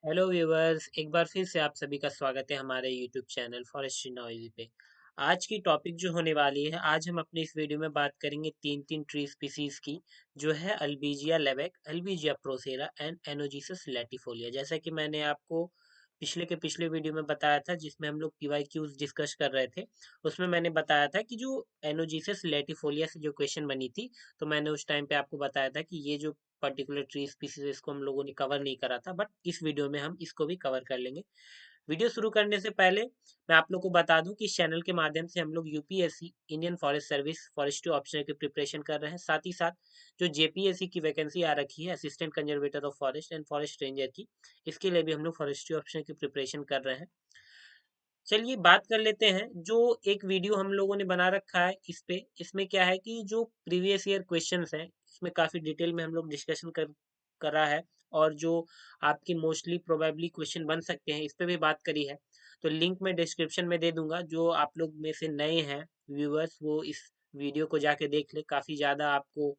Hello viewers, एक बार फिर से आप सभी का स्वागत है हमारे यूट्यूब चैनल फॉरेस्ट्री नॉलेज पे। आज की टॉपिक जो होने वाली है, आज हम अपनी इस वीडियो में बात करेंगे तीन तीन ट्री स्पीसीज की, जो है अल्बिजिया लेवेक, अल्बिजिया प्रोसेरा एंड एनोजिसस लैटिफोलिया। जैसा कि मैंने आपको पिछले वीडियो में बताया था, जिसमें हम लोग पीवाईक्यूज डिस्कस कर रहे थे। उसमें मैंने बताया था कि जो एनोजिसस लैटिफोलिया से जो क्वेश्चन बनी थी, तो मैंने उस टाइम पे आपको बताया था कि ये जो पर्टिकुलर ट्री स्पीसीज इसको हम लोगों ने कवर नहीं करा था, बट इस वीडियो में हम इसको भी कवर कर लेंगे। वीडियो शुरू करने से पहले मैं आप लोग को बता दूं कि इस चैनल के माध्यम से हम लोग UPSC, Indian forest service, forestry optional की प्रिपरेशन कर रहे हैं। साथ ही साथ जो जेपीएससी की वैकेंसी आ रखी है, assistant conservator of forest and forest ranger की, इसके लिए भी हम लोग फॉरेस्ट्री ऑप्शनल की प्रिपरेशन कर रहे हैं। चलिए बात कर लेते हैं। जो एक वीडियो हम लोगों ने बना रखा है इस पे, इसमें क्या है कि जो प्रीवियस ईयर क्वेश्चंस हैं, इसमें काफ़ी डिटेल में हम लोग डिस्कशन करा है। और जो आपके मोस्टली प्रोबेबली क्वेश्चन बन सकते हैं, इस पे भी बात करी है। तो लिंक मैं डिस्क्रिप्शन में दे दूंगा। जो आप लोग में से नए हैं व्यूअर्स, वो इस वीडियो को जाके देख ले, काफ़ी ज़्यादा आपको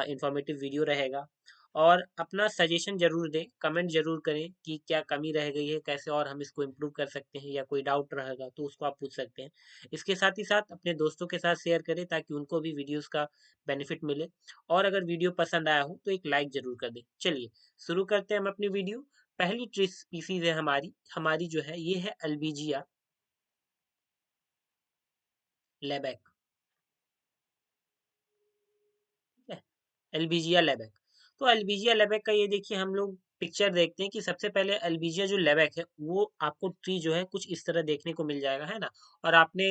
इंफॉर्मेटिव वीडियो रहेगा। और अपना सजेशन ज़रूर दें, कमेंट ज़रूर करें कि क्या कमी रह गई है, कैसे और हम इसको इम्प्रूव कर सकते हैं, या कोई डाउट रहेगा तो उसको आप पूछ सकते हैं। इसके साथ ही साथ अपने दोस्तों के साथ शेयर करें, ताकि उनको भी वीडियोस का बेनिफिट मिले। और अगर वीडियो पसंद आया हो तो एक लाइक ज़रूर कर दें। चलिए शुरू करते हैं हम अपनी वीडियो। पहली ट्री स्पीसीज है हमारी हमारी जो है, ये है अल्बिजिया लेबेक। ठीक है, एल्बिजिया लेबेक। तो एल्बिजिया लेबेक का ये देखिए, हम लोग पिक्चर देखते हैं कि सबसे पहले एल्बिजिया जो लेबेक है, वो आपको ट्री जो है कुछ इस तरह देखने को मिल जाएगा, है ना। और आपने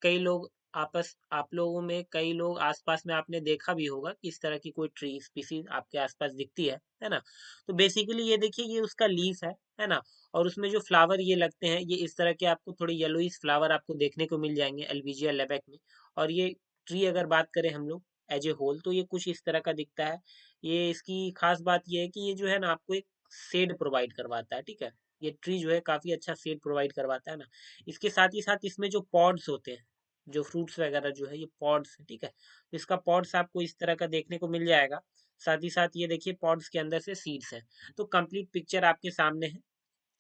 कई लोग आप लोगों में कई लोग आसपास में आपने देखा भी होगा कि इस तरह की कोई ट्री स्पीसीज आपके आसपास दिखती है ना। तो बेसिकली ये देखिए, ये उसका लीफ है ना। और उसमें जो फ्लावर ये लगते हैं, ये इस तरह के आपको थोड़े येलोइश फ्लावर आपको देखने को मिल जाएंगे एल्बिजिया लेबेक में। और ये ट्री अगर बात करें हम लोग एज ए होल, तो ये कुछ इस तरह का दिखता है। ये इसकी खास बात ये है कि ये जो है ना, आपको एक शेड प्रोवाइड करवाता है। ठीक है, ये ट्री जो है काफी अच्छा शेड प्रोवाइड करवाता है ना। इसके साथ ही साथ इसमें जो पॉड्स होते हैं, जो फ्रूट्स वगैरह जो है, ये पॉड्स है। ठीक है, तो इसका पॉड्स आपको इस तरह का देखने को मिल जाएगा। साथ ही साथ ये देखिए, पॉड्स के अंदर से सीड्स हैं। तो कंप्लीट पिक्चर आपके सामने है,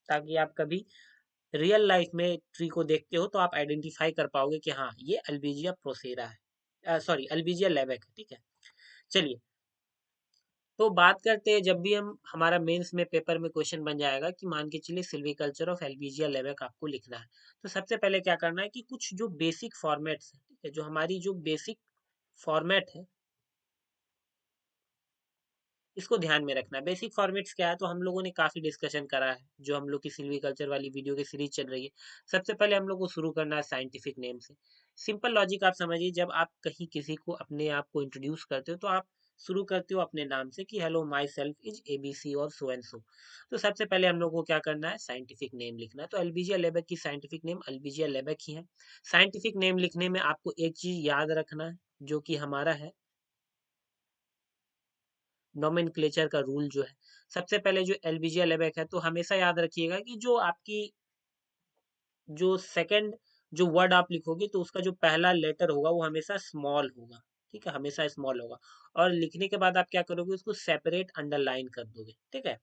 ताकि आप कभी रियल लाइफ में ट्री को देखते हो तो आप आइडेंटिफाई कर पाओगे कि हाँ, ये अल्बिजिया प्रोसेरा है, सॉरी अल्बिजिया लेवेक है। ठीक है, चलिए तो बात करते हैं। जब भी हम हमारा मेंस में पेपर में क्वेश्चन बन जाएगा कि मान के चलिए सिल्वीकल्चर ऑफ एल्बिजिया लेवेक आपको लिखना है, तो सबसे पहले क्या करना है कि कुछ जो बेसिक फॉर्मेट्स है, ठीक है, जो हमारी जो बेसिक फॉर्मेट है, इसको ध्यान में रखना है। बेसिक फॉर्मेट्स क्या है, तो हम लोगों ने काफी डिस्कशन करा है, जो हम लोग की सिल्वीकल्चर वाली वीडियो की सीरीज चल रही है। सबसे पहले हम लोग को शुरू करना है साइंटिफिक नेम से। सिंपल लॉजिक आप समझिए, जब आप कहीं किसी को अपने आप को इंट्रोड्यूस करते हो, तो आप शुरू करते हो अपने नाम से कि hello my self is ABC और सो एंड सो। तो सबसे पहले हम लोग को क्या करना है, साइंटिफिक नेम लिखना है। तो अल्बिजिया लेबेक की साइंटिफिक नेम अल्बिजिया लेबेक ही है। साइंटिफिक नेम लिखने में आपको एक चीज याद रखना है, जो कि हमारा है नोमेनक्लेचर का रूल जो है। सबसे पहले जो एल्बिजिया लेबेक है, तो हमेशा याद रखिएगा कि जो आपकी जो सेकंड जो वर्ड आप लिखोगे, तो उसका जो पहला लेटर होगा वो हमेशा स्मॉल होगा। ठीक है, हमेशा स्मॉल होगा। और लिखने के बाद आप क्या करोगे, उसको सेपरेट अंडरलाइन कर दोगे। ठीक है,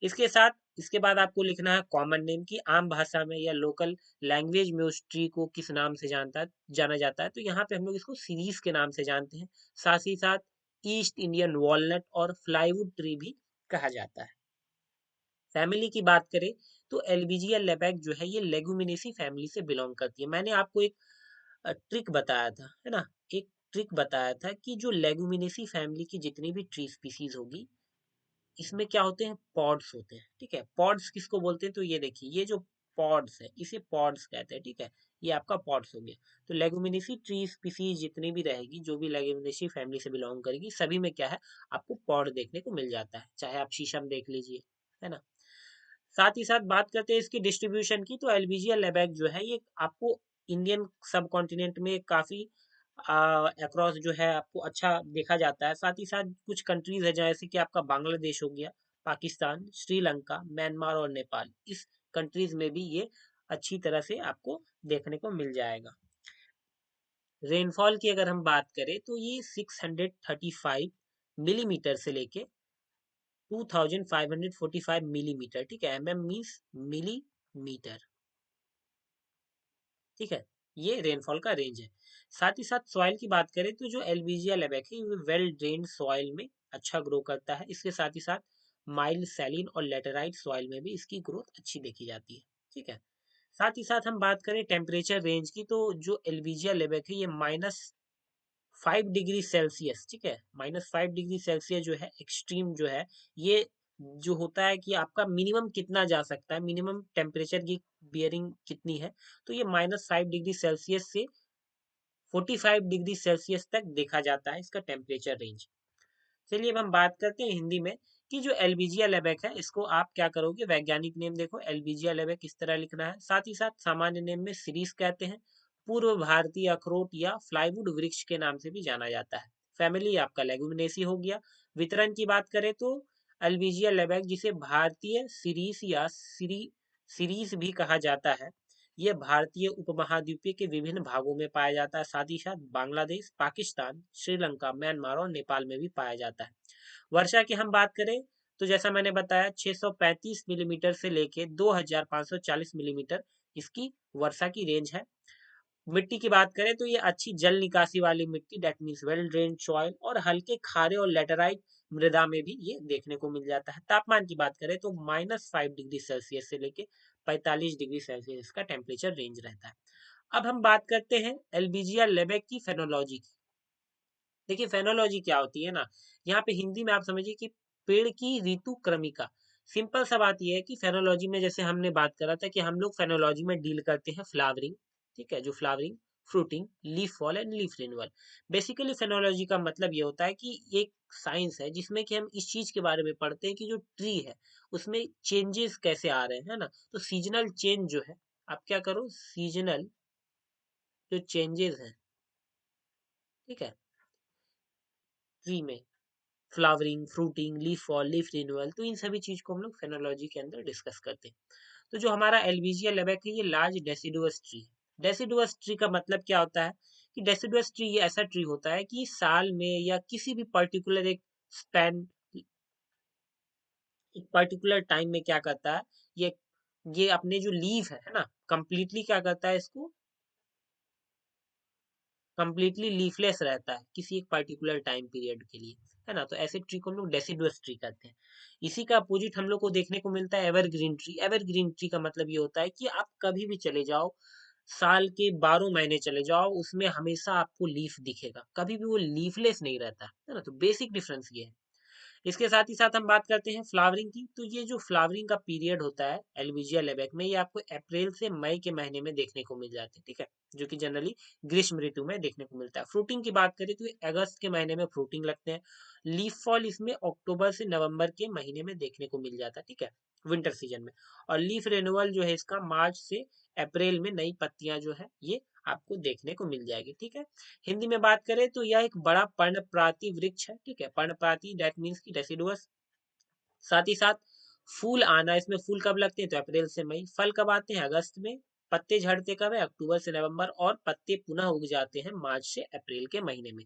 इसके साथ इसके बाद आपको लिखना है कॉमन नेम, की आम भाषा में या लोकल लैंग्वेज में उस ट्री को किस नाम से जाना जाता है। तो यहाँ पे हम लोग इसको सीरीज के नाम से जानते हैं। साथ ही साथ ईस्ट इंडियन वॉलनट और फ्लाईवुड ट्री भी कहा जाता है। फैमिली की बात करें, तो एल्बिजिया लेबैक जो है, ये लेगुमिनेसी फैमिली से बिलोंग करती है। मैंने आपको एक ट्रिक बताया था, है ना। एक ट्रिक बताया था कि जो लेगुमिनेसी फैमिली की जितनी भी ट्री स्पीसीज होगी, इसमें क्या होते हैं, पॉड्स होते हैं। ठीक है, पॉड्स किसको बोलते हैं, तो ये देखिए, ये जो पॉड्स है, इसे पॉड्स कहते हैं। ठीक है, ये आपका पॉड्स हो गया। तो लेगुमिनेसी ट्री स्पीसीज जितनी भी रहेगी, जो भी लेगुमिनेसी फैमिली से बिलोंग करेगी, सभी में क्या है, आपको पॉड देखने को मिल जाता है। चाहे आप शीशम देख लीजिए, है ना। साथ ही साथ बात करते हैं इसकी डिस्ट्रीब्यूशन की, तो एल्बिजिया लेबैक जो है, ये आपको इंडियन सब कॉन्टिनेंट में काफी अक्रॉस जो है आपको अच्छा देखा जाता है। साथ ही साथ कुछ कंट्रीज है, जैसे कि आपका बांग्लादेश हो गया, पाकिस्तान, श्रीलंका, म्यांमार और नेपाल, इस कंट्रीज में भी ये अच्छी तरह से आपको देखने को मिल जाएगा। रेनफॉल की अगर हम बात करें, तो ये 635 मिलीमीटर से लेके 2545 मिलीमीटर, ठीक है। mm मीन्स मिलीमीटर, ठीक है। ये रेनफॉल का रेंज है। साथ ही साथ सॉइल की बात करें तो जो एल्बिजिया लेबेक है ये वेल ड्रेन्ड सॉइल में अच्छा ग्रो करता है। इसके साथ ही साथ माइल्ड सैलिन और लेटेराइट सॉइल में भी इसकी ग्रोथ अच्छी देखी जाती है, ठीक है। साथ ही साथ हम बात करें टेम्परेचर रेंज की तो जो एल्बिजिया लेबेक है ये -5 डिग्री सेल्सियस, ठीक है, -5 डिग्री सेल्सियस जो है एक्सट्रीम जो है, ये जो होता है कि आपका मिनिमम कितना जा सकता है, मिनिमम टेम्परेचर की बियरिंग कितनी है, तो ये -5 डिग्री सेल्सियस से 45 डिग्री सेल्सियस तक देखा जाता है इसका टेम्परेचर रेंज। चलिए अब हम बात करते हैं हिंदी में कि जो एल्बिजिया लेबेक है इसको आप क्या करोगे, वैज्ञानिक नेम देखो एल्बिजिया लेबेक किस तरह लिखना है, साथ ही साथ सामान्य नेम में सीरीज कहते हैं, पूर्व भारतीय अखरोट या फ्लाईवुड वृक्ष के नाम से भी जाना जाता है, फैमिली आपका लेगुमिनेसी हो गया। वितरण की बात करें तो एल्बिजिया लेबेक जिसे भारतीय सीरीज या सीरीज भी कहा जाता है, यह भारतीय उपमहाद्वीपीय के विभिन्न भागों में पाया जाता है, साथ ही साथ बांग्लादेश, पाकिस्तान, श्रीलंका, म्यांमार और नेपाल में भी पाया जाता है। वर्षा की हम बात करें तो जैसा मैंने बताया 635 मिलीमीटर से लेके 2540 मिलीमीटर इसकी वर्षा की रेंज है। मिट्टी की बात करें तो ये अच्छी जल निकासी वाली मिट्टी, that means well drained soil, और हल्के खारे और लेटेराइट मृदा में भी ये देखने को मिल जाता है। तापमान की बात करें तो -5 डिग्री सेल्सियस से लेके 45 डिग्री सेल्सियस का टेम्परेचर रेंज रहता है। अब हम बात करते हैं एल्बिजिया लेबेक की फेनोलॉजी की। देखिए फेनोलॉजी क्या होती है ना, यहाँ पे हिंदी में आप समझिए कि पेड़ की ऋतु क्रमिका। सिंपल सा बात यह है कि फेनोलॉजी में जैसे हमने बात करा था कि हम लोग फेनोलॉजी में डील करते हैं फ्लावरिंग, ठीक है, जो flowering, fruiting, leaf fall and leaf renewal. Basically phenology का मतलब ये होता है कि एक साइंस है जिसमें कि हम इस चीज के बारे में पढ़ते हैं कि जो ट्री है उसमें चेंजेस कैसे आ रहे हैं, है ना। तो सीजनल चेंज जो है, आप क्या करो, सीजनल जो चेंजेस हैं, ठीक है, ट्री में flowering, fruiting, leaf fall, leaf renewal, तो इन सभी चीज को हम लोग फेनोलॉजी के अंदर डिस्कस करते हैं। तो जो हमारा एल्बिजिया लेबेक है ये लार्ज डेसिडुअस ट्री है। डेसिडुअस ट्री का मतलब क्या होता है कि डेसिडुअस ट्री ये ऐसा ट्री होता है कि साल में या किसी भी पर्टिकुलर एक स्पैन, एक पर्टिकुलर टाइम में क्या करता है, ये अपने जो लीफ है ना, कंप्लीटली क्या करता है, इसको कंप्लीटली लीफलेस रहता है किसी एक पर्टिकुलर टाइम पीरियड के लिए, है ना। तो ऐसे ट्री को हम लोग डेसिडुअस ट्री कहते हैं। इसी का अपोजिट हम लोग को देखने को मिलता है एवरग्रीन ट्री। एवरग्रीन ट्री का मतलब ये होता है कि आप कभी भी चले जाओ, साल के 12 महीने चले जाओ, उसमें हमेशा आपको लीफ दिखेगा, कभी भी वो लीफलेस नहीं रहता, है ना। तो बेसिक डिफरेंस ये है। इसके साथ ही साथ हम बात करते हैं फ्लावरिंग की। तो ये जो फ्लावरिंग का पीरियड होता है एल्बिजिया लेबेक में, ये आपको अप्रैल से मई के महीने में देखने को मिल जाते हैं, ठीक है, जो कि जनरली ग्रीष्म ऋतु में देखने को मिलता है। फ्रूटिंग की बात करें तो ये अगस्त के महीने में फ्रूटिंग लगते हैं। लीफ फॉल इसमें अक्टूबर से नवंबर के महीने में देखने को मिल जाता है, ठीक है, विंटर सीजन में। और लीफ रिन्यूअल जो है इसका मार्च से अप्रैल में नई पत्तियां जो है ये आपको देखने को मिल जाएगी, ठीक है। हिंदी में बात करें तो यह एक बड़ा पर्णपाती वृक्ष है, ठीक है, पर्णपाती दैट मीन्स की डेसिडुअस। साथ ही साथ फूल आना, इसमें फूल कब लगते हैं तो अप्रैल से मई, फल कब आते हैं अगस्त में, पत्ते झड़ते कब है अक्टूबर से नवंबर, और पत्ते पुनः उग जाते हैं मार्च से अप्रैल के महीने में।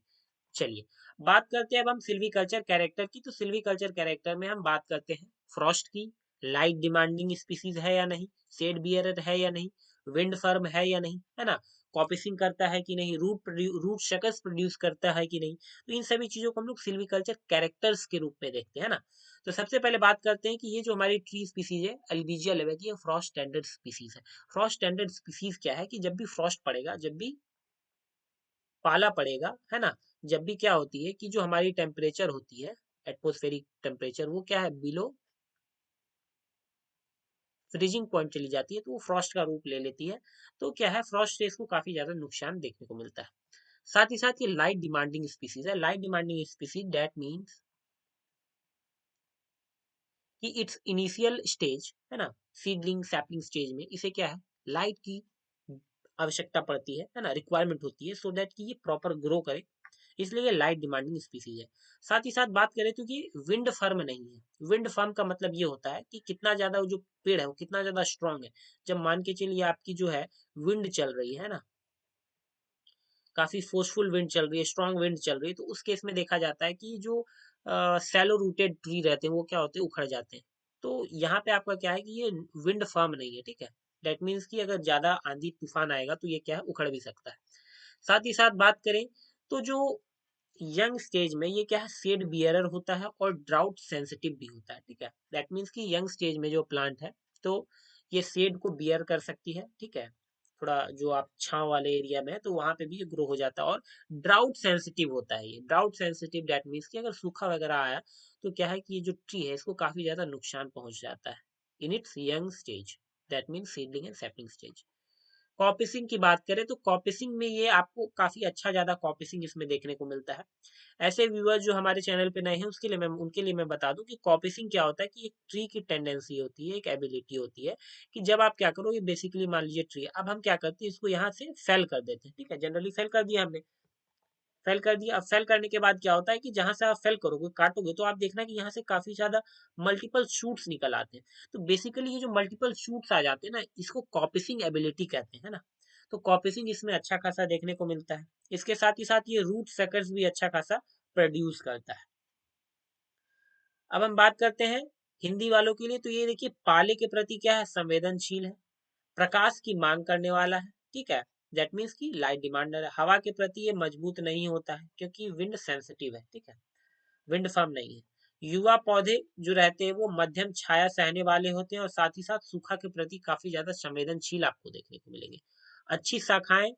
चलिए बात करते हैं अब हम सिल्वीकल्चर कैरेक्टर की। तो सिल्वीकल्चर कैरेक्टर में हम बात करते हैं फ्रॉस्ट की, लाइट डिमांडिंग स्पीसीज है या नहीं, शेड बियरर है या नहीं, विंड फर्म है या नहीं, है ना, कॉपिसिंग करता है कि नहीं, रूट शकस प्रोड्यूस करता है कि नहीं। तो इन सभी चीजों को हम लोग सिल्वीकल्चर कैरेक्टर्स के रूप में देखते हैं ना। तो सबसे पहले बात करते हैं कि ये जो हमारी ट्री स्पीसीज है अल्बिजिया लेबेक, ये फ्रॉस्ट स्टैंडर्ड स्पीसीज है। फ्रॉस्ट स्टैंडर्ड स्पीसीज क्या है कि जब भी फ्रॉस्ट पड़ेगा, जब भी पाला पड़ेगा, है ना, जब भी क्या होती है कि जो हमारी टेम्परेचर होती है, एटमोस्फेरिक टेम्परेचर, वो क्या है, बिलो फ्रीजिंग पॉइंट चली जाती है, तो वो फ्रॉस्ट का रूप ले लेती है। तो क्या है, फ्रॉस्ट से इसको काफी ज्यादा नुकसान देखने को मिलता है। साथ ही साथ ये लाइट डिमांडिंग स्पीसीज है। Light demanding species that means कि इट्स इनिशियल स्टेज, है ना, सीडलिंग सैपलिंग स्टेज में इसे क्या है, लाइट की आवश्यकता पड़ती है ना, रिक्वायरमेंट होती है सो दैट कि ये प्रॉपर ग्रो करे, इसलिए ये लाइट डिमांडिंग स्पीसीज है। साथ ही साथ बात करें तो कि विंड फर्म नहीं है। विंड फर्म का मतलब ये होता है कि कितना ज्यादा वो जो पेड़ है वो कितना ज्यादा स्ट्रांग है। जब मान के चलिए आपकी जो है विंड चल रही है ना, काफी फोर्सफुल विंड चल रही है, स्ट्रांग विंड चल रही है, तो उस केस में देखा जाता है कि जो सैलो रूटेड ट्री रहते हैं वो क्या होते हैं, उखड़ जाते हैं। तो यहाँ पे आपका क्या है कि ये विंड फर्म नहीं है, ठीक है। दैट मीन्स कि अगर ज्यादा आंधी तूफान आएगा तो ये क्या है, उखड़ भी सकता है। साथ ही साथ बात करें तो जो यंग स्टेज में ये क्या है, शेड बियरर होता है और ड्राउट सेंसिटिव भी होता है, ठीक है। दैट मीन्स कि यंग स्टेज में जो प्लांट है तो ये शेड को बियर कर सकती है, ठीक है। थोड़ा जो आप छांव वाले एरिया में है तो वहां पे भी ये ग्रो हो जाता है। और ड्राउट सेंसिटिव होता है ये। ड्राउट सेंसिटिव दैट मीन्स कि अगर सूखा वगैरह आया तो क्या है कि ये जो ट्री है इसको काफी ज्यादा नुकसान पहुंच जाता है in its young stage, that means seedling and sapling stage. Coppicing की बात करें तो कॉपिसिंग में ये आपको काफी अच्छा ज्यादा कॉपिसिंग इसमें देखने को मिलता है। ऐसे व्यूअर्स जो हमारे चैनल पे नए हैं उसके लिए मैं उनके लिए मैं बता दूं कि कॉपिसिंग क्या होता है कि एक ट्री की टेंडेंसी होती है, एक एबिलिटी होती है कि जब आप क्या करो, ये बेसिकली मान लीजिए ट्री है, अब हम क्या करते हैं इसको यहाँ से फेल कर देते हैं, ठीक है। जनरली फेल कर दिया हमने, फेल कर दिया। अब फेल करने के बाद क्या होता है कि जहां से आप फेल करोगे, काटोगे, तो आप देखना कि यहाँ से काफी ज्यादा मल्टीपल शूट्स निकल आते हैं। तो बेसिकली ये जो मल्टीपल शूट्स आ जाते हैं ना, इसको कॉपिसिंग एबिलिटी कहते हैं ना। तो कॉपिसिंग इसमें अच्छा खासा देखने को मिलता है। इसके साथ ही साथ ये रूट सकर्स भी अच्छा खासा प्रोड्यूस करता है। अब हम बात करते हैं हिंदी वालों के लिए, तो ये देखिए पाले के प्रति क्या है, संवेदनशील है, प्रकाश की मांग करने वाला है, ठीक है। दैट मीन्स की लाइट डिमांडर है। हवा के प्रति ये मजबूत नहीं होता है क्योंकि विंड सेंसिटिव है, ठीक है, विंड फर्म नहीं है। युवा पौधे जो रहते हैं वो मध्यम छाया सहने वाले होते हैं और साथ ही साथ सूखा के प्रति काफी ज्यादा संवेदनशील आपको देखने को मिलेंगे। अच्छी शाखाएं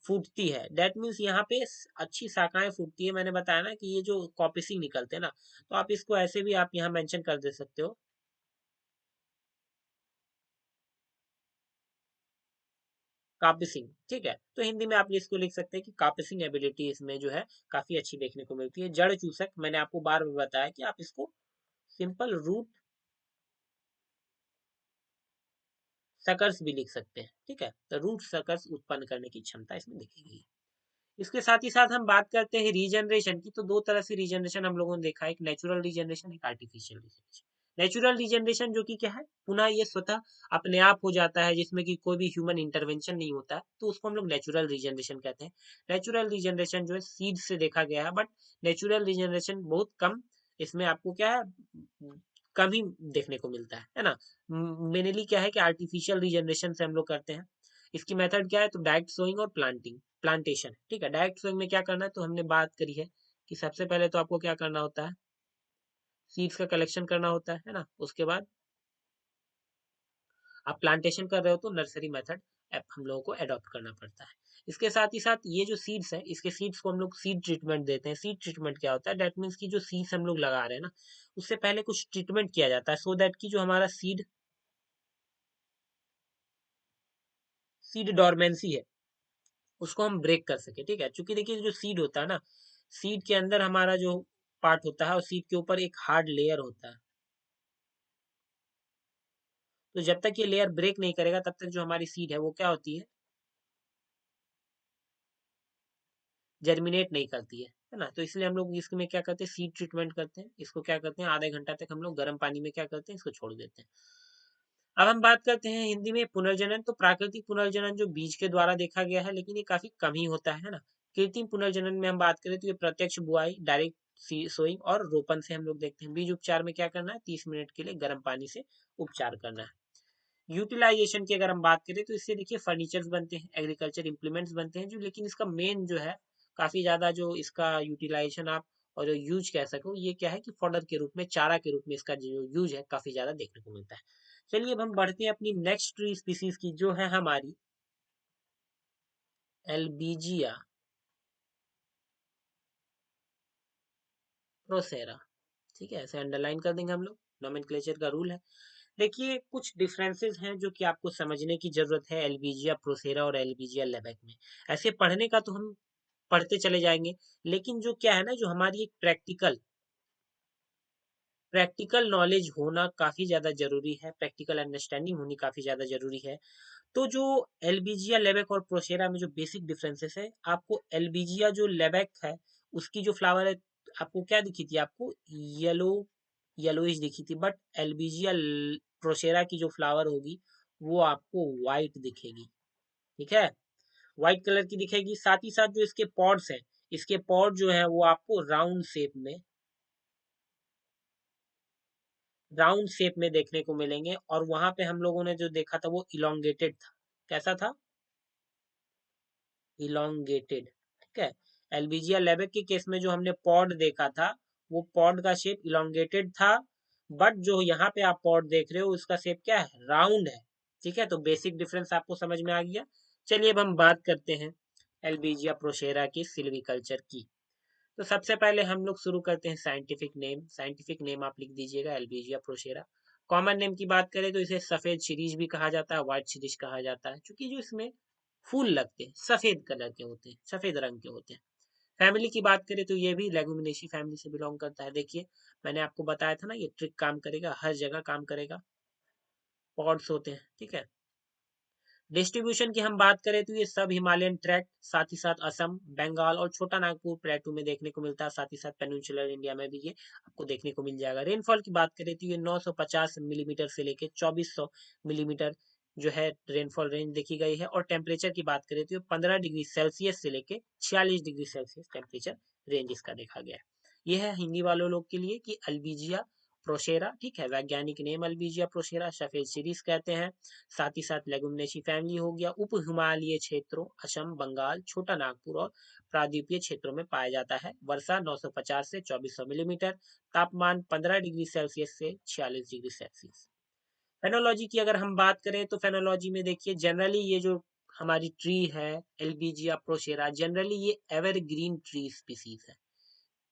फूटती है, दैट मीन्स यहाँ पे अच्छी शाखाएं फूटती है। मैंने बताया ना कि ये जो कॉपिसिंग निकलते हैं ना, तो आप इसको ऐसे भी आप यहाँ मेंशन कर दे सकते हो, कापिसिंग, ठीक है। तो हिंदी में आप इसको लिख सकते हैं कि कापिसिंग एबिलिटी इसमें जो है काफी अच्छी देखने को मिलती है। जड़ चूसक मैंने आपको बार बार बताया कि आप इसको सिंपल रूट सकर्स भी लिख सकते हैं, ठीक है। तो रूट सकर्स उत्पन्न करने की क्षमता इसमें दिखेगी। इसके साथ ही साथ हम बात करते हैं रीजनरेशन की, तो दो तरह से रीजनरेशन हम लोगों ने देखा है, एक नेचुरल रीजनरेशन, एक आर्टिफिशियल रीजनरेशन। नेचुरल रीजनरेशन जो कि क्या है, पुनः ये स्वतः अपने आप हो जाता है, जिसमें कि कोई भी ह्यूमन इंटरवेंशन नहीं होता है, तो उसको हम लोग नेचुरल रीजनरेशन कहते हैं। नेचुरल रीजनरेशन जो है सीड से देखा गया है, बट नेचुरल रीजनरेशन बहुत कम इसमें आपको क्या है, कम ही देखने को मिलता है ना। मेनली क्या है कि आर्टिफिशियल रीजनरेशन से हम लोग करते हैं। इसकी मेथड क्या है, तो डायरेक्ट सोइंग और प्लांटेशन, ठीक है। डायरेक्ट सोइंग में क्या करना है, तो हमने बात करी है कि सबसे पहले तो आपको क्या करना होता है, सीड्स का कलेक्शन करना होता है ना। उसके बाद आप प्लांटेशन कर रहे हो तो नर्सरी मेथड हम लोगों को अडॉप्ट करना पड़ता है। इसके साथ ही साथ ये जो सीड्स है, इसके सीड्स को हम लोग सीड ट्रीटमेंट देते हैं। सीड ट्रीटमेंट क्या होता है, डेट मीन्स की जो सीड्स हम लोग लगा रहे हैं ना, उससे पहले कुछ ट्रीटमेंट किया जाता है सो दैट की जो हमारा सीड डोरमेंसी है उसको हम ब्रेक कर सके, ठीक है। क्योंकि देखिए जो सीड होता है ना, सीड के अंदर हमारा जो पार्ट होता है और सीड के ऊपर एक हार्ड लेयर होता है। तो जब तक ये लेयर ब्रेक नहीं करेगा तब तक जो हमारी सीड है वो क्या होती है, जर्मिनेट नहीं करती है ना। तो इसलिए हम लोग इसमें क्या करते हैं, सीड ट्रीटमेंट करते हैं। इसको क्या करते हैं, आधे घंटा तक हम लोग गर्म पानी में क्या करते हैं, इसको छोड़ देते हैं। अब हम बात करते हैं हिंदी में पुनर्जनन। तो प्राकृतिक पुनर्जनन जो बीज के द्वारा देखा गया है, लेकिन ये काफी कम ही होता है ना। कृत्रिम पुनर्जनन में हम बात करें तो ये प्रत्यक्ष बुआई, डायरेक्ट सोइंग और रोपण से हम लोग देखते हैं। बीज उपचार में क्या करना है, 30 मिनट के लिए गर्म पानी से उपचार करना है। यूटिलाइजेशन की अगर हम बात करें तो इससे देखिए फर्नीचर्स बनते हैं, एग्रीकल्चर इंप्लीमेंट्स बनते हैं जो, लेकिन इसका मेन जो है काफी ज्यादा जो इसका यूटिलाइजेशन आप और जो यूज कह सको, ये क्या है कि फॉडर के रूप में, चारा के रूप में इसका जो यूज है काफी ज्यादा देखने को मिलता है। चलिए अब हम बढ़ते हैं अपनी नेक्स्ट ट्री स्पीसीज की, जो है हमारी एल्बीजिया प्रोसेरा, ठीक है। ऐसे अंडरलाइन कर देंगे हम लोग, नोमेनक्लेचर का रूल है। देखिए कुछ डिफरेंसेस हैं जो कि आपको समझने की जरूरत है एल्बीजिया प्रोसेरा और एल्बीजिया लेबेक में। ऐसे पढ़ने का तो हम पढ़ते चले जाएंगे, लेकिन जो क्या है ना, जो हमारी एक प्रैक्टिकल नॉलेज होना काफी ज्यादा जरूरी है, प्रैक्टिकल अंडरस्टैंडिंग होनी काफी ज्यादा जरूरी है। तो जो एल्बीजिया लेबेक और प्रोसेरा में जो बेसिक डिफरेंसेस है, आपको एल्बीजिया जो लेबेक है उसकी जो फ्लावर है आपको क्या दिखी थी, आपको येलो येलोइश दिखी थी, बट एल्बीजिया प्रोसेरा की जो फ्लावर होगी वो आपको व्हाइट दिखेगी, ठीक है। व्हाइट कलर की दिखेगी। साथ ही साथ जो इसके पॉड्स हैं, इसके पॉड जो है वो आपको राउंड शेप में राउंड शेप में देखने को मिलेंगे, और वहां पे हम लोगों ने जो देखा था वो इलोंगेटेड था। कैसा था? इलोंगेटेड। ठीक है। एल्बीजिया लेबेक के केस में जो हमने पॉड देखा था, वो पॉड का शेप इलोंगेटेड था, बट जो यहाँ पे आप पॉड देख रहे हो उसका शेप क्या है? राउंड है। ठीक है, तो बेसिक डिफरेंस आपको समझ में आ गया। चलिए अब हम बात करते हैं एल्बीजिया प्रोशेरा की सिल्वीकल्चर की। तो सबसे पहले हम लोग शुरू करते हैं साइंटिफिक नेम। साइंटिफिक नेम आप लिख दीजिएगा, एल्बीजिया प्रोशेरा। कॉमन नेम की बात करें तो इसे सफेद शिरीष भी कहा जाता है, व्हाइट शिरीष कहा जाता है, क्योंकि जो इसमें फूल लगते हैं सफेद कलर के होते हैं, सफेद रंग के होते हैं। फैमिली की बात करें तो ये भी लेगुमिनेसी फैमिली से बिलोंग करता है। देखिए, मैंने आपको बताया था ना, ये ट्रिक काम करेगा, हर जगह काम करेगा। पॉड्स होते हैं। ठीक है। डिस्ट्रीब्यूशन की हम बात करें तो ये सब हिमालयन ट्रैक, साथ ही साथ असम, बंगाल और छोटा नागपुर प्लेटू में देखने को मिलता है। साथ ही साथ पेनिनसुलर इंडिया में भी ये आपको देखने को मिल जाएगा। रेनफॉल की बात करें तो ये 950 मिलीमीटर से लेकर 2400 मिलीमीटर जो है रेनफॉल रेंज देखी गई है। और टेम्परेचर की बात करें तो ये 15 डिग्री सेल्सियस से लेकर 46 डिग्री सेल्सियस टेम्परेचर रेंज इसका देखा गया है। यह है हिंदी वालों लोग के लिए कि अल्बिजिया प्रोशेरा। ठीक है, वैज्ञानिक नेम अल्बिजिया प्रोशेरा, सफेद सीरीज कहते हैं। साथ ही साथ लेगुमिनेसी फैमिली हो गया। उप हिमालयी क्षेत्रों असम, बंगाल, छोटा नागपुर और प्रादीपीय क्षेत्रों में पाया जाता है। वर्षा 950 से 2400 मिलीमीटर, तापमान 15 डिग्री सेल्सियस से 46 डिग्री सेल्सियस। फेनोलॉजी की अगर हम बात करें तो फेनोलॉजी में देखिए, जनरली ये जो हमारी ट्री है एल्बिजिया प्रोशेरा, जनरली ये एवरग्रीन ट्री स्पीसीज है।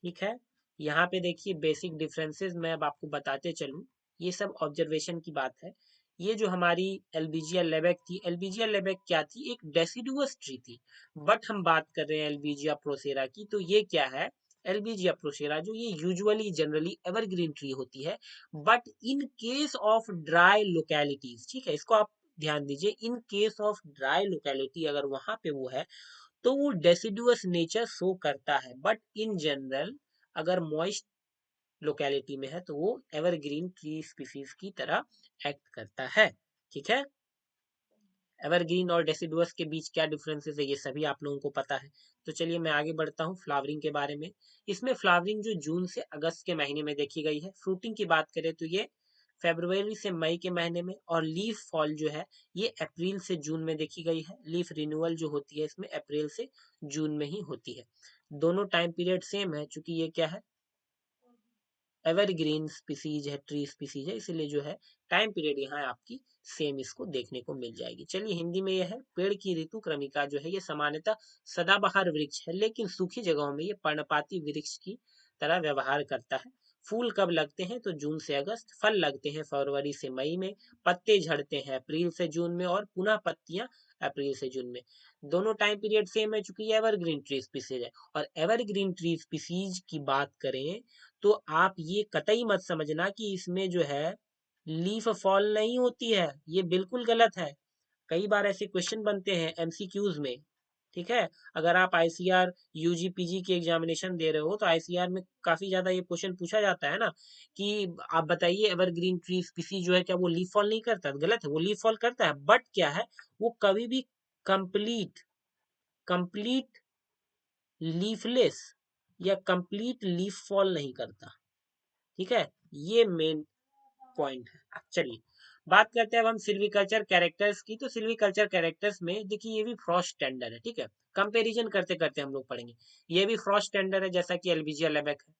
ठीक है। यहाँ पे देखिए बेसिक डिफरेंसेस मैं अब आपको बताते चलूं, ये सब ऑब्जर्वेशन की बात है। ये जो हमारी एल्बिजिया लेबेक थी, एल्बिजिया लेबेक क्या थी? एक डेसिडुअस ट्री थी। बट हम बात कर रहे हैं एल्बिजिया प्रोसेरा की, तो ये क्या है? एल्बिजिया प्रोसेरा जो ये यूजुअली जनरली एवरग्रीन ट्री होती है, but in case of dry localities, ठीक है, इसको आप ध्यान दीजिए, in case of dry locality अगर वहां पे वो है तो वो डेसिडुअस नेचर शो करता है। बट इन जनरल अगर मॉइस्ट लोकेलिटी में है तो वो एवरग्रीन ट्री स्पीसीज की तरह एक्ट करता है। ठीक है। एवरग्रीन और डेसिडुअस के बीच क्या डिफरेंसेस है ये सभी आप लोगों को पता है। तो चलिए मैं आगे बढ़ता हूँ फ्लावरिंग के बारे में। इसमें फ्लावरिंग जो जून से अगस्त के महीने में देखी गई है। फ्रूटिंग की बात करें तो ये फरवरी से मई के महीने में, और लीफ फॉल जो है ये अप्रैल से जून में देखी गई है। लीफ रिन्यूअल जो होती है इसमें अप्रैल से जून में ही होती है। दोनों टाइम पीरियड सेम है, चूंकि ये क्या है? एवरग्रीन स्पीसीज है, ट्री स्पीसीज है, इसलिए जो है टाइम पीरियड यहाँ आपकी सेम इसको देखने को मिल जाएगी। चलिए हिंदी में यह है, पेड़ की ऋतु क्रमिका जो है ये सामान्यतः सदाबहार वृक्ष है, लेकिन सूखी जगहों में ये पर्णपाती वृक्ष की तरह व्यवहार करता है। फूल कब लगते हैं? तो जून से अगस्त। फल लगते हैं फरवरी से मई में। पत्ते झड़ते हैं अप्रैल से जून में, और पुनः पत्तियां अप्रैल से जून में। दोनों टाइम पीरियड सेम है, चूंकि ये एवरग्रीन ट्री स्पीसीज है। और एवरग्रीन ट्री स्पीसीज की बात करें तो आप ये कतई मत समझना कि इसमें जो है लीफ फॉल नहीं होती है, ये बिल्कुल गलत है। कई बार ऐसे क्वेश्चन बनते हैं एमसीक्यूज में। ठीक है। अगर आप आईसीआर यूजी पीजी की एग्जामिनेशन दे रहे हो तो आईसीआर में काफी ज्यादा ये क्वेश्चन पूछा जाता है ना, कि आप बताइए एवरग्रीन ट्री स्पीसी जो है क्या वो लीफ फॉल नहीं करता? गलत है, वो लीफ फॉल करता है, बट क्या है, वो कभी भी कंप्लीट कंप्लीट लीफलेस या कंप्लीट लीफ फॉल नहीं करता। ठीक है। ये मेन पॉइंट है। चलिए बात करते हैं अब हम सिल्वीकल्चर कैरेक्टर्स की। तो सिल्वीकल्चर कैरेक्टर्स में देखिए ये भी फ्रॉस्ट टेंडर है। ठीक है। कंपैरिजन करते करते हम लोग पढ़ेंगे। ये भी फ्रॉस्ट टेंडर है जैसा कि एल्बिजिया लेबेक है।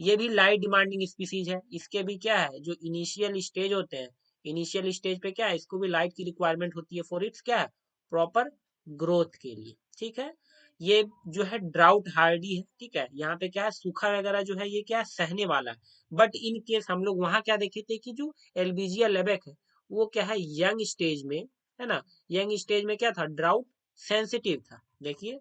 ये भी लाइट डिमांडिंग स्पीसीज है। इसके भी क्या है, जो इनिशियल स्टेज होते हैं, इनिशियल स्टेज पे क्या है, इसको भी लाइट की रिक्वायरमेंट होती है फॉर इट्स क्या है, प्रॉपर ग्रोथ के लिए। ठीक है। ये जो है ड्राउट हार्डी है। ठीक है। यहाँ पे क्या है, सूखा वगैरह जो है ये क्या है, सहने वाला है। बट इन केस हम लोग वहां क्या देखे थे कि जो एल्बिजिया लेबेक है वो क्या है, यंग स्टेज में, है ना, यंग स्टेज में क्या था, ड्राउट सेंसिटिव था। देखिए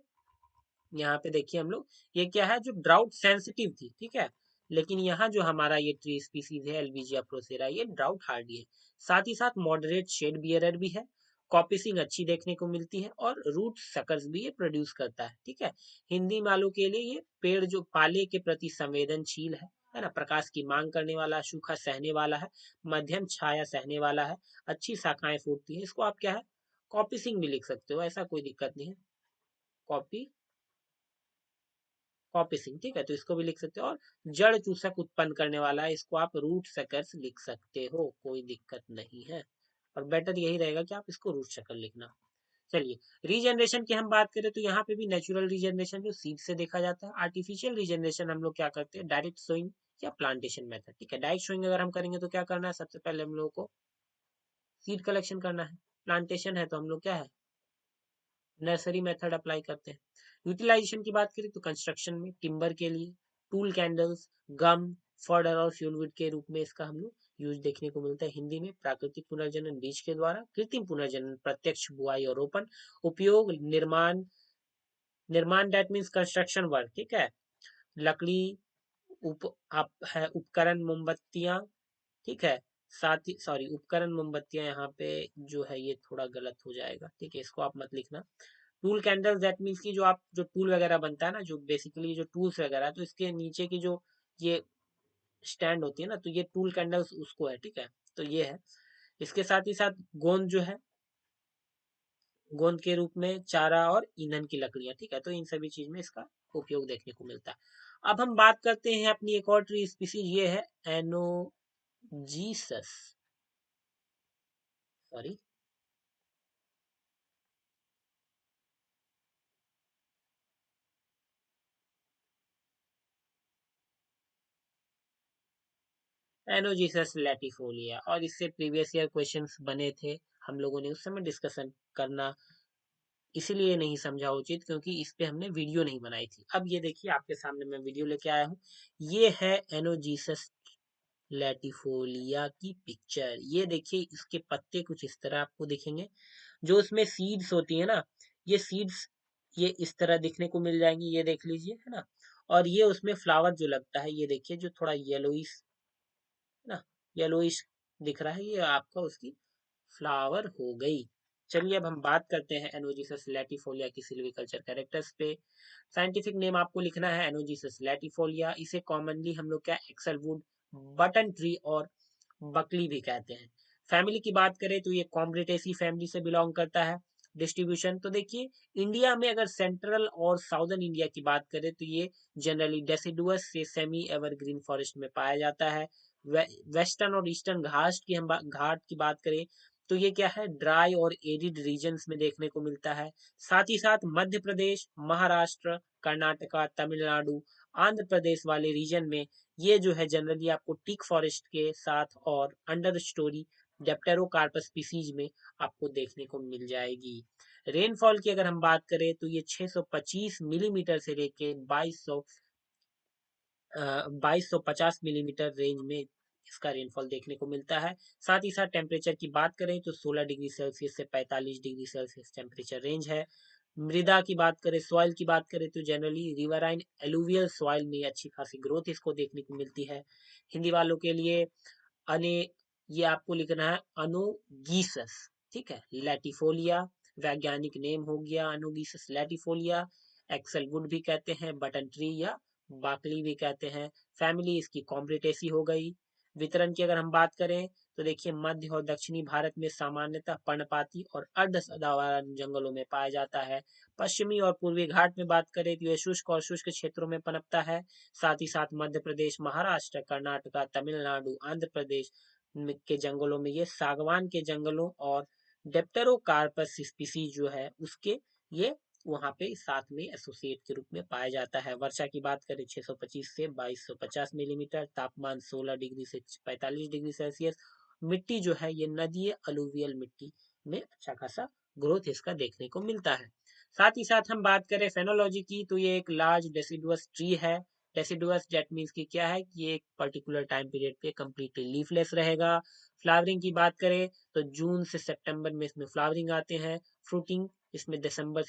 यहाँ पे देखिए हम लोग, ये क्या है, जो ड्राउट सेंसिटिव थी। ठीक है। लेकिन यहाँ जो हमारा ये ट्री स्पीसीज है एल्बिजिया प्रोसेरा, ये ड्राउट हार्डी है। साथ ही साथ मॉडरेट शेड बियरर भी है। कॉपिसिंग अच्छी देखने को मिलती है, और रूट सकर्स भी ये प्रोड्यूस करता है। ठीक है। हिंदी वालों के लिए ये पेड़ जो पाले के प्रति संवेदनशील है ना, प्रकाश की मांग करने वाला, सूखा सहने वाला है, मध्यम छाया सहने वाला है, अच्छी शाखाएं फूटती है। इसको आप क्या है, कॉपिसिंग भी लिख सकते हो, ऐसा कोई दिक्कत नहीं है। कॉपी कॉपिसिंग, ठीक है, तो इसको भी लिख सकते हो। और जड़ चूसक उत्पन्न करने वाला है, इसको आप रूट सकर्स लिख सकते हो, कोई दिक्कत नहीं है। और बेटर यही रहेगा कि आप इसको रूट शकल लिखना। चलिए, रीजनरेशन की हम बात करें तो यहाँ पे भी नेचुरल रीजनरेशन जो सीड से देखा जाता है। आर्टिफिशियल रीजनरेशन हम लोग क्या करते हैं, डायरेक्ट सोइंग या प्लांटेशन मेथड, ठीक है। डायरेक्ट सोइंग अगर हम करेंगे तो क्या करना है, सबसे पहले हम लोग को सीड कलेक्शन करना है। प्लांटेशन है तो हम लोग क्या है, नर्सरी मेथड अप्लाई करते हैं। यूटिलाइजेशन की बात करें तो कंस्ट्रक्शन में टिम्बर के लिए टूल कैंडल्स, गम, फॉडर और फ्यूलवुड के रूप में इसका हम लोग यूज देखने को मिलता है। हिंदी में प्राकृतिक पुनर्जनन बीज के द्वारा, कृत्रिम पुनर्जनन प्रत्यक्ष बुआई और रोपण, उपयोग निर्माण, निर्माण दैट मीन्स कंस्ट्रक्शन वर्क, ठीक है। लकड़ी, उप आप है उपकरण, मोमबत्तियां, ठीक है। साथ ही सॉरी, उपकरण मोमबत्तियां यहाँ पे जो है ये थोड़ा गलत हो जाएगा, ठीक है, इसको आप मत लिखना। टूल कैंडल्स दैट मीन्स की जो आप जो टूल वगैरह बनता है ना, जो बेसिकली जो टूल्स वगैरह, तो इसके नीचे की जो ये स्टैंड होती है ना, तो ये टूल कैंडल्स उसको है, ठीक है। तो ये है। इसके साथ ही साथ गोंद जो है, गोंद के रूप में चारा और ईंधन की लकड़ियां, ठीक है। तो इन सभी चीज में इसका उपयोग देखने को मिलता है। अब हम बात करते हैं अपनी एक और ट्री स्पीसीज, ये है एनोजीसस, सॉरी, एनोजीसस लैटिफोलिया। और इससे प्रीवियस ईयर क्वेश्चंस बने थे, हम लोगों ने उस समय डिस्कशन करना इसीलिए नहीं समझा उचित, क्योंकि इस पे हमने वीडियो नहीं बनाई थी। अब ये देखिए आपके सामने मैं वीडियो लेके आया हूँ। ये है एनोजीसस लैटिफोलिया की पिक्चर। ये देखिए, इसके पत्ते कुछ इस तरह आपको दिखेंगे। जो उसमें सीड्स होती है ना, ये सीड्स ये इस तरह दिखने को मिल जाएंगी, ये देख लीजिए, है ना। और ये उसमें फ्लावर जो लगता है, ये देखिए जो थोड़ा येलोइश, ना, येलोइश दिख रहा है, ये आपका उसकी फ्लावर हो गई। चलिए अब हम बात करते हैं एनोजिसस लैटिफोलिया की सिल्वीकल्चर कैरेक्टर्स पे। साइंटिफिक नेम आपको लिखना है एनोजिसस लैटिफोलिया। इसे कॉमनली हम लोग क्या एक्सेलवुड, बटन ट्री और बकली भी कहते हैं। फैमिली की बात करें तो ये कॉम्ब्रिटेसी फैमिली से बिलोंग करता है। डिस्ट्रीब्यूशन तो देखिए, इंडिया में अगर सेंट्रल और साउदर्न इंडिया की बात करें तो ये जनरली डेसिडुअस से सेमी एवरग्रीन फॉरेस्ट में पाया जाता है। वेस्टर्न और ईस्टर्न घाट की बात करें तो ये क्या है, ड्राई और एरिड रीजन्स में देखने को मिलता है। साथ ही साथ मध्य प्रदेश, महाराष्ट्र, कर्नाटका, तमिलनाडु, आंध्र प्रदेश वाले रीजन में ये जो है जनरली आपको टीक फॉरेस्ट के साथ और अंडर स्टोरी डेप्टेरोकार्पस स्पीसीज में आपको देखने को मिल जाएगी। रेनफॉल की अगर हम बात करें तो ये 625 मिलीमीटर से लेके 2250 मिलीमीटर रेंज में इसका रेनफॉल देखने को मिलता है। साथ ही साथ टेम्परेचर की बात करें तो 16 डिग्री सेल्सियस से 45 डिग्री सेल्सियस टेम्परेचर रेंज है। मृदा की बात करें, सॉइल की बात करें तो जनरली रिवराइन एलुवियल सॉइल में अच्छी खासी ग्रोथ इसको देखने को मिलती है। हिंदी वालों के लिए अने ये आपको लिखना है अनोगीसस, ठीक है। लैटिफोलिया वैज्ञानिक नेम हो गया अनोगीसस लैटिफोलिया। एक्सेल वुड भी कहते हैं, बटन ट्री या बाकली भी कहते हैं। फैमिली इसकी कॉम्ब्रिटेसी हो गई। वितरण की अगर हम बात करें तो देखिए, मध्य और दक्षिणी भारत में सामान्यतः पर्णपाती और अर्ध सदाबहार जंगलों में पाया जाता है। पश्चिमी और पूर्वी घाट में बात करें तो यह शुष्क और शुष्क क्षेत्रों में पनपता है। साथ ही साथ मध्य प्रदेश, महाराष्ट्र, कर्नाटका, तमिलनाडु, आंध्र प्रदेश के जंगलों में ये सागवान के जंगलों और डेप्टेरोकार्पस स्पीसीज जो है उसके ये वहां पे साथ में एसोसिएट के रूप में पाया जाता है। वर्षा की बात करें 625 से 2250 मिलीमीटर, तापमान 16 डिग्री से 45 डिग्री सेल्सियस। मिट्टी जो है ये नदीय अलुवियल मिट्टी में अच्छा खासा ग्रोथ इसका देखने को मिलता है। साथ ही साथ हम बात करें फेनोलॉजी की तो ये एक लार्ज डेसिडुअस ट्री है। डेसिडुअस डेट मीन्स की क्या है कि ये एक पर्टिकुलर टाइम पीरियड पे कम्प्लीटली लीफलेस रहेगा। फ्लावरिंग की बात करें तो जून से सितंबर में इसमें फ्लावरिंग आते हैं। फ्रूटिंग इसमें दिसंबर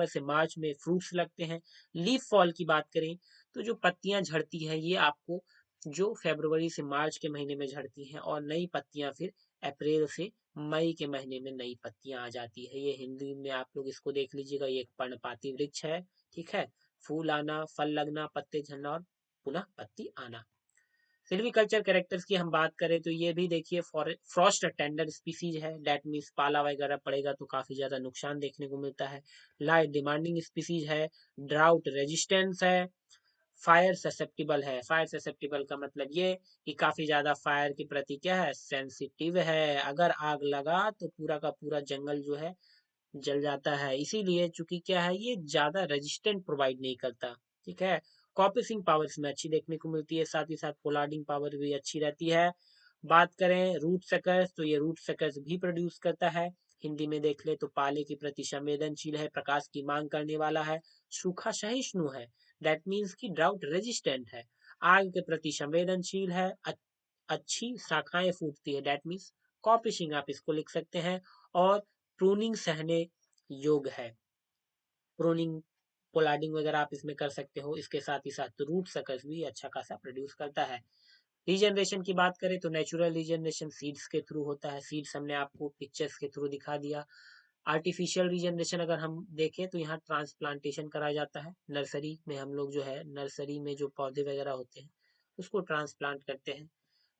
से मार्च में फ्रूट्स लगते हैं। लीफ फॉल की बात करें तो जो पत्तियां झड़ती हैं ये आपको जो फरवरी से मार्च के महीने में झड़ती हैं, और नई पत्तियां फिर अप्रैल से मई के महीने में नई पत्तियां आ जाती है। ये हिंदी में आप लोग इसको देख लीजिएगा, ये एक पर्णपाती वृक्ष है, ठीक है। फूल आना, फल लगना, पत्ते झड़ना और पुनः पत्ती आना। सिल्वीकल्चर कैरेक्टर्स की हम बात करें तो ये भी देखिए फ्रॉस्ट टेंडर स्पीसीज है, डेट मीन्स पाला वगैरह पड़ेगा तो काफी ज्यादा नुकसान देखने को मिलता है। लाइट डिमांडिंग स्पीसीज है, ड्राउट रेजिस्टेंस है, फायर ससेप्टिबल है। फायर ससेप्टिबल का मतलब ये कि काफी ज्यादा फायर के प्रति क्या है, सेंसिटिव है। अगर आग लगा तो पूरा का पूरा जंगल जो है जल जाता है। इसीलिए चूंकि क्या है, ये ज्यादा रेजिस्टेंट प्रोवाइड नहीं करता। ठीक है, कॉपिसिंग पावर इसमें अच्छी देखने को मिलती है, साथ ही साथ पोलार्डिंग पावर भी अच्छी रहती है। बात करें रूट सकर्स तो ये रूट सकर्स भी प्रोड्यूस करता है। हिंदी में देख ले तो पाले के प्रति संवेदनशील है, प्रकाश की मांग करने वाला है, सूखा सहिष्णु है, दैट मीन्स की ड्राउट रेजिस्टेंट है, आग के प्रति संवेदनशील है, अच्छी शाखाएं फूटती है, दैट मीन्स कॉपिशिंग आप इसको लिख सकते हैं। और प्रूनिंग सहने योग्य है, प्रूनिंग पोलार्डिंग वगैरह आप इसमें कर सकते हो। इसके साथ ही साथ रूट सकस भी अच्छा खासा प्रोड्यूस करता है। रीजनरेशन की बात करें तो नेचुरल रीजनरेशन सीड्स के थ्रू होता है, सीड्स हमने आपको पिक्चर्स के थ्रू दिखा दिया। आर्टिफिशियल रीजनरेशन अगर हम देखें तो यहाँ ट्रांसप्लांटेशन कराया जाता है। नर्सरी में हम लोग जो है, नर्सरी में जो पौधे वगैरह होते हैं उसको ट्रांसप्लांट करते हैं।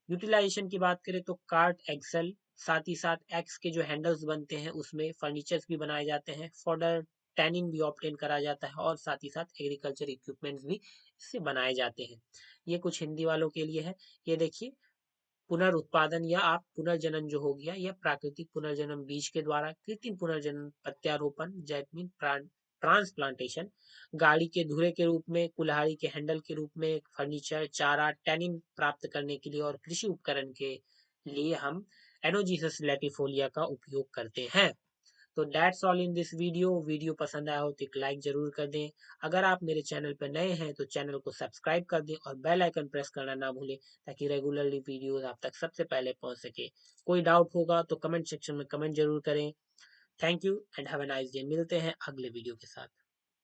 यूटिलाइजेशन की बात करें तो कार्ट एक्सल, साथ ही साथ एक्स के जो हैंडल्स बनते हैं उसमें फर्नीचर्स भी बनाए जाते हैं, फॉडर टैनिंग भी ऑप्टेन करा जाता है, और साथ ही साथ एग्रीकल्चर इक्विपमेंट्स भी इससे बनाए जाते हैं। ये कुछ हिंदी वालों के लिए है। ये देखिए, पुनर्उत्पादन या आप पुनर्जनन जो हो गया, यह प्राकृतिक पुनर्जनन बीज के द्वारा, कृत्रिम पुनर्जनन प्रत्यारोपण जैस्मिन ट्रांसप्लांटेशन, गाड़ी के धुरे के रूप में, कुल्हाड़ी के हैंडल के रूप में, फर्नीचर, चारा, टैनिन प्राप्त करने के लिए और कृषि उपकरण के लिए हम एनोजीसस लैटिफोलिया का उपयोग करते हैं। तो that's all in this video. Video पसंद आया हो तो एक लाइक जरूर कर दें। अगर आप मेरे चैनल पर नए हैं तो चैनल को सब्सक्राइब कर दें और बेल आइकन प्रेस करना ना भूलें, ताकि रेगुलरली वीडियोस आप तक सबसे पहले पहुंच सके। कोई डाउट होगा तो कमेंट सेक्शन में कमेंट जरूर करें। Thank you and have a nice day. मिलते हैं अगले वीडियो के साथ।